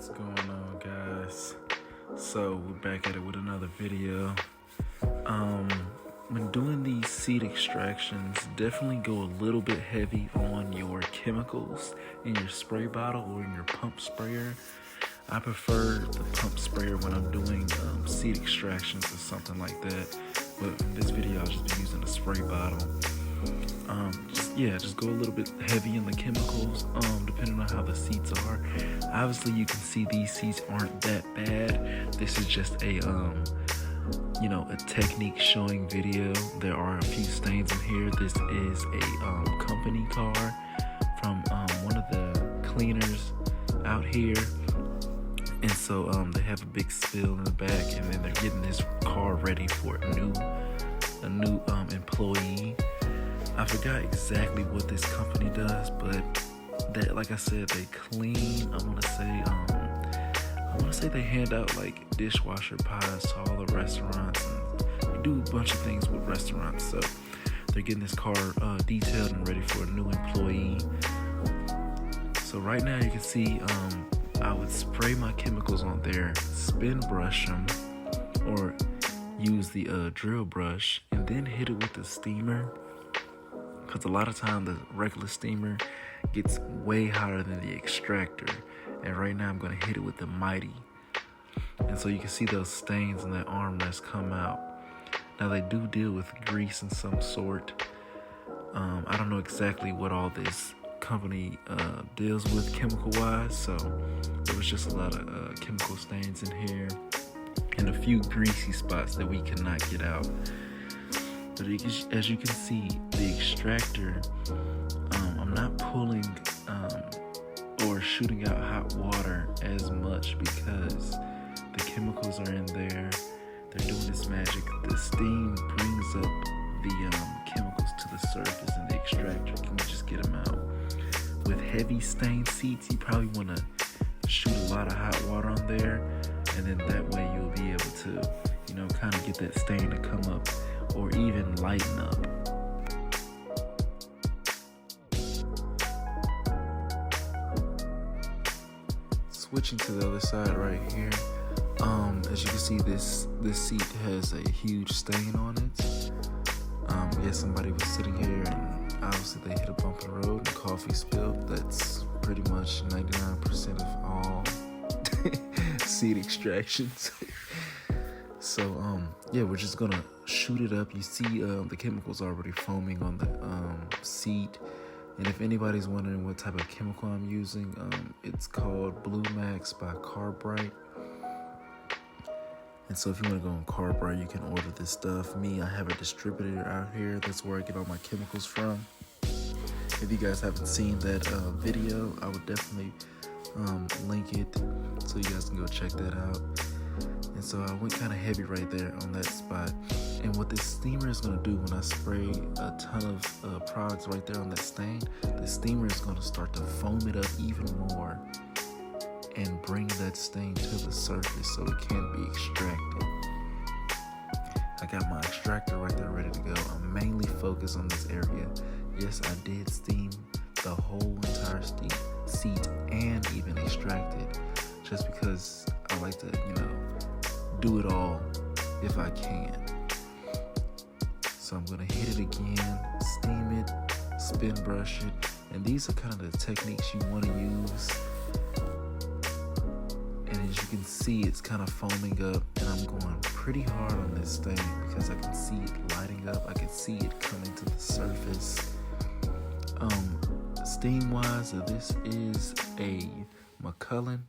What's going on, guys? So we're back at it with another video. When doing these seed extractions, definitely go a little bit heavy on your chemicals in your spray bottle or in your pump sprayer. I prefer the pump sprayer when I'm doing seed extractions or something like that. But in this video, I'll just be using a spray bottle. Just go a little bit heavy in the chemicals, depending on how the seeds are. Obviously, you can see these seeds aren't that bad. This is just a technique showing video. There are a few stains in here. This is a company car from one of the cleaners out here. And so they have a big spill in the back, and then they're getting this car ready for a new employee. I forgot exactly what this company does, but that, like I said, they clean. I want to say they hand out like dishwasher pies to all the restaurants, and they do a bunch of things with restaurants. So they're getting this car detailed and ready for a new employee. So right now you can see I would spray my chemicals on there, spin brush them, or use the drill brush, and then hit it with the steamer. Because a lot of time the regular steamer gets way hotter than the extractor. And right now I'm going to hit it with the Mighty. And so you can see those stains in that armrest come out. Now they do deal with grease in some sort. I don't know exactly what all this company deals with chemical-wise. So there was just a lot of chemical stains in here. And a few greasy spots that we cannot get out. But as you can see, the extractor, I'm not pulling or shooting out hot water as much because the chemicals are in there. They're doing this magic. The steam brings up the chemicals to the surface, and the extractor can just get them out. With heavy stained seats, you probably want to shoot a lot of hot water on there, and then that way you'll be able to, kind of get that stain to come up or even lighten up. Switching to the other side right here, as you can see, this seat has a huge stain on it. Somebody was sitting here and obviously they hit a bump in the road and coffee spilled. That's pretty much 99% of all seed extractions. So we're just gonna shoot it up. You see the chemicals already foaming on the seat. And if anybody's wondering what type of chemical I'm using, it's called Blue Max by Carbright. And so if you want to go on Carbright, you can order this stuff. I have a distributor out here. That's where I get all my chemicals from. If you guys haven't seen that video, I would definitely link it so you guys can go check that out. And so I went kind of heavy right there on that spot. And what this steamer is going to do when I spray a ton of products right there on that stain, the steamer is going to start to foam it up even more and bring that stain to the surface so it can be extracted. I got my extractor right there ready to go. I'm mainly focused on this area. Yes, I did steam the whole entire seat and even extract it, just because I like to, do it all if I can. So I'm gonna hit it again, steam it, spin brush it, and these are kind of the techniques you want to use. And as you can see, it's kind of foaming up, and I'm going pretty hard on this thing because I can see it lighting up. I can see it coming to the surface. Steam wise, this is a McCullen.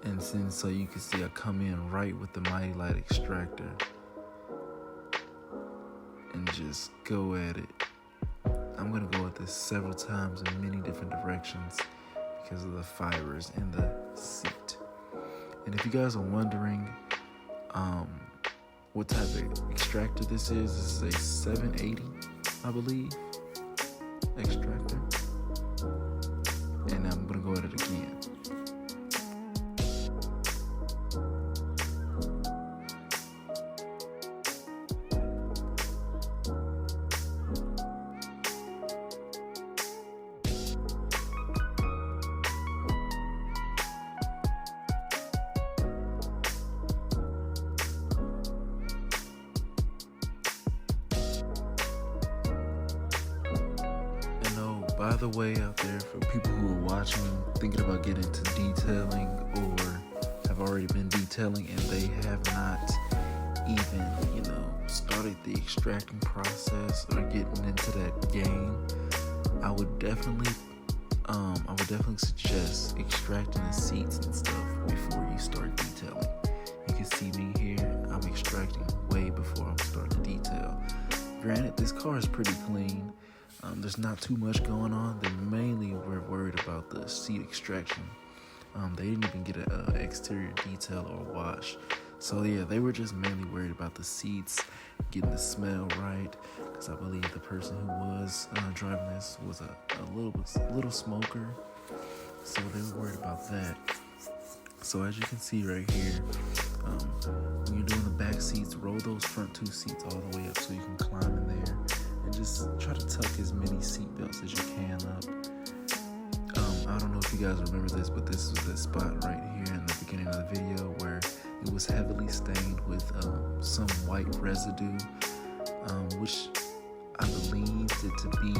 And so you can see I come in right with the Mighty Light extractor and just go at it. I'm gonna go at this several times in many different directions because of the fibers in the seat. And if you guys are wondering what type of extractor this is a 780, I believe, extractor. And I'm gonna go at it again. by the way, out there, for people who are watching, thinking about getting into detailing or have already been detailing and they have not even, started the extracting process or getting into that game, I would definitely suggest extracting the seats and stuff before you start detailing. You can see me here, I'm extracting way before I'm starting to detail. Granted, this car is pretty clean. There's not too much going on. They mainly were worried about the seat extraction. They didn't even get an exterior detail or wash. So yeah, they were just mainly worried about the seats, getting the smell right, because I believe the person who was driving this was a little smoker. So they were worried about that. So as you can see right here, when you're doing the back seats, roll those front two seats all the way up so you can climb in there, and just try to tuck as many seat belts as you can up. I don't know if you guys remember this, but this was that spot right here in the beginning of the video where it was heavily stained with some white residue, which I believed it to be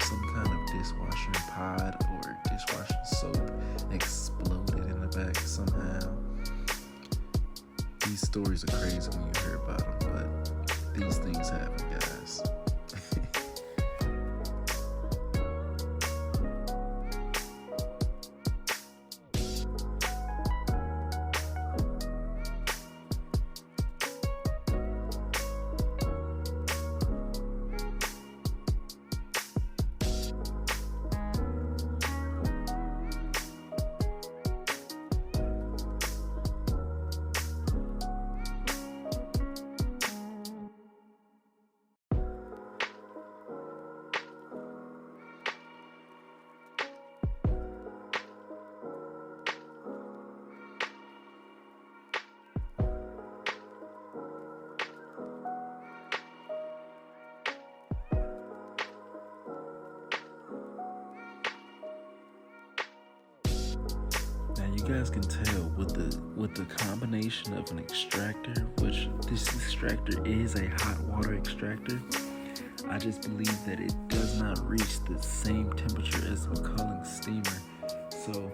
some kind of dishwashing pod or dishwashing soap exploded in the back somehow. These stories are crazy when you hear about them, but these things happen, guys. You guys can tell with the combination of an extractor, which this extractor is a hot water extractor. I just believe that it does not reach the same temperature as McCulling's steamer. So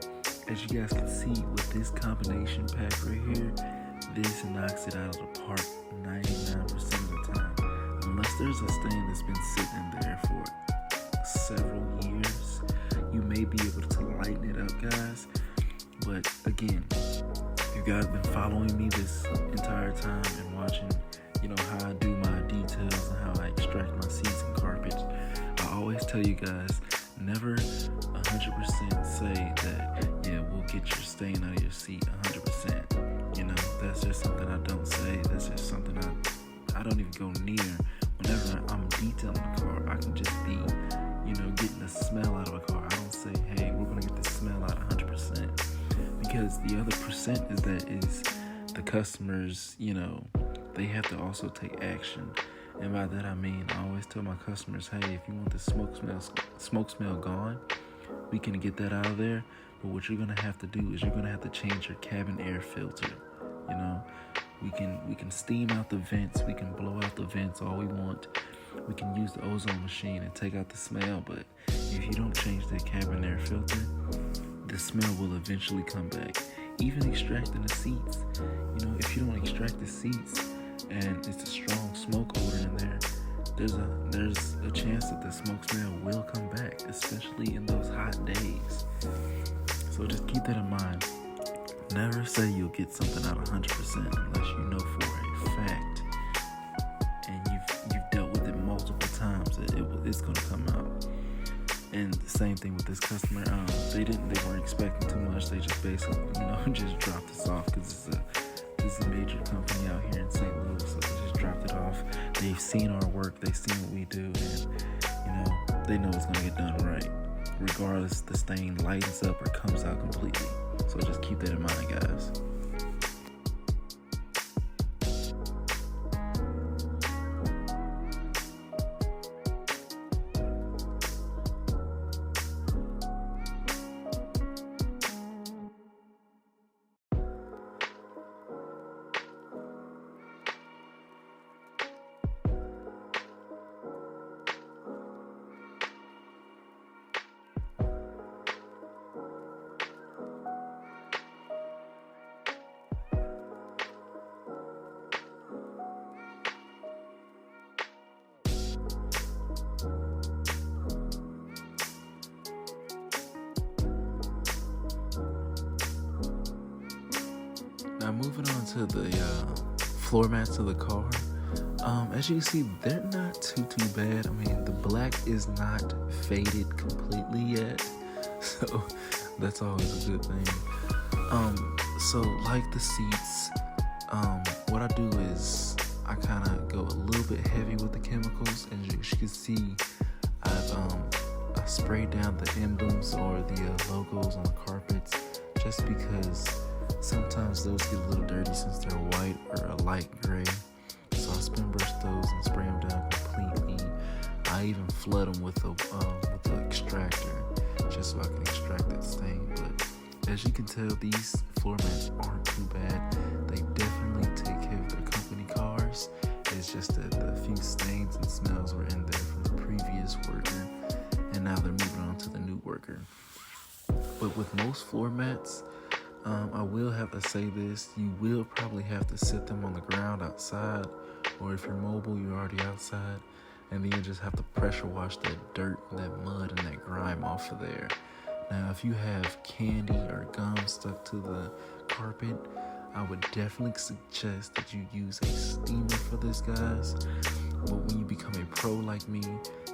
as you guys can see with this combination pack right here, this knocks it out of the park 99% of the time. Unless there's a stain that's been sitting there for several years, you may be able to lighten it up, guys. But again, if you guys have been following me this entire time and watching, how I do my details and how I extract my seats and carpets, I always tell you guys, never 100% say that, yeah, we'll get your stain out of your seat 100%. That's just something I don't say. That's just something I don't even go near. Whenever I'm detailing a car, I can just be, getting the smell out of a car. I don't say, hey, we're going to get the smell out 100%. Because the other percent is the customers, they have to also take action. And by that I mean, I always tell my customers, hey, if you want the smoke smell gone, we can get that out of there. But what you're gonna have to do is you're gonna have to change your cabin air filter. We can steam out the vents, we can blow out the vents all we want. We can use the ozone machine and take out the smell, but if you don't change the cabin air filter, the smell will eventually come back. Even extracting the seats, if you don't extract the seats and it's a strong smoke odor in there, there's a chance that the smoke smell will come back, especially in those hot days. So just keep that in mind. Never say you'll get something out 100% unless you know for a fact and you've dealt with it multiple times that it's gonna come out. And the same thing with this customer. They weren't expecting too much. They just basically, just dropped us off because this is a major company out here in St. Louis. So they just dropped it off. They've seen our work. They've seen what we do, and they know it's gonna get done right, regardless the stain lightens up or comes out completely. So just keep that in mind, guys. Now moving on to the floor mats of the car. As you can see, they're not too bad. I mean, the black is not faded completely yet, so that's always a good thing. So like the seats, what I do is I kind of go a little bit heavy with the chemicals, and as you can see, I sprayed down the emblems or the logos on the carpets, just because sometimes those get a little dirty since they're white or a light gray. So I spin brush those and spray them down completely. I even flood them with the extractor, just so I can extract that stain. But as you can tell, these floor mats aren't too bad. They definitely take care of their company cars. It's just that the few stains and smells were in there from the previous worker, and now they're moving on to the new worker. But with most floor mats, I will have to say this, you will probably have to sit them on the ground outside, or if you're mobile, you're already outside, and then you just have to pressure wash that dirt, that mud, and that grime off of there. Now, if you have candy or gum stuck to the carpet, I would definitely suggest that you use a steamer for this, guys. But when you become a pro like me,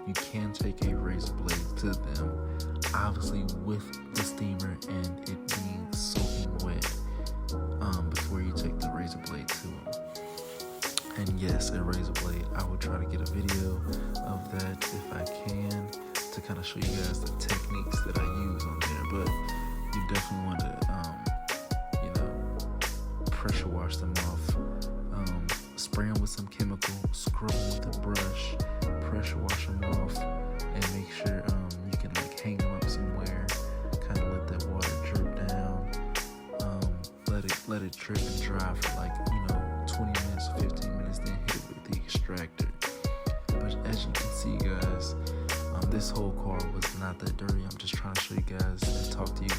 you can take a razor blade to them, obviously with the steamer and it being soaking wet, before you take the razor blade to them. And yes, a razor blade, I will try to get a video of that if I can, to kind of show you guys the techniques that I use on there. But you definitely want to pressure wash them off, spray them with some chemical, scrub them with a brush, pressure wash them off, and make sure you can like hang them up somewhere, kind of let that water drip down, let it drip and dry for like 20 minutes, 15 minutes, then hit it with the extractor. But as you can see, guys, this whole car was not that dirty. I'm just trying to show you guys and talk to you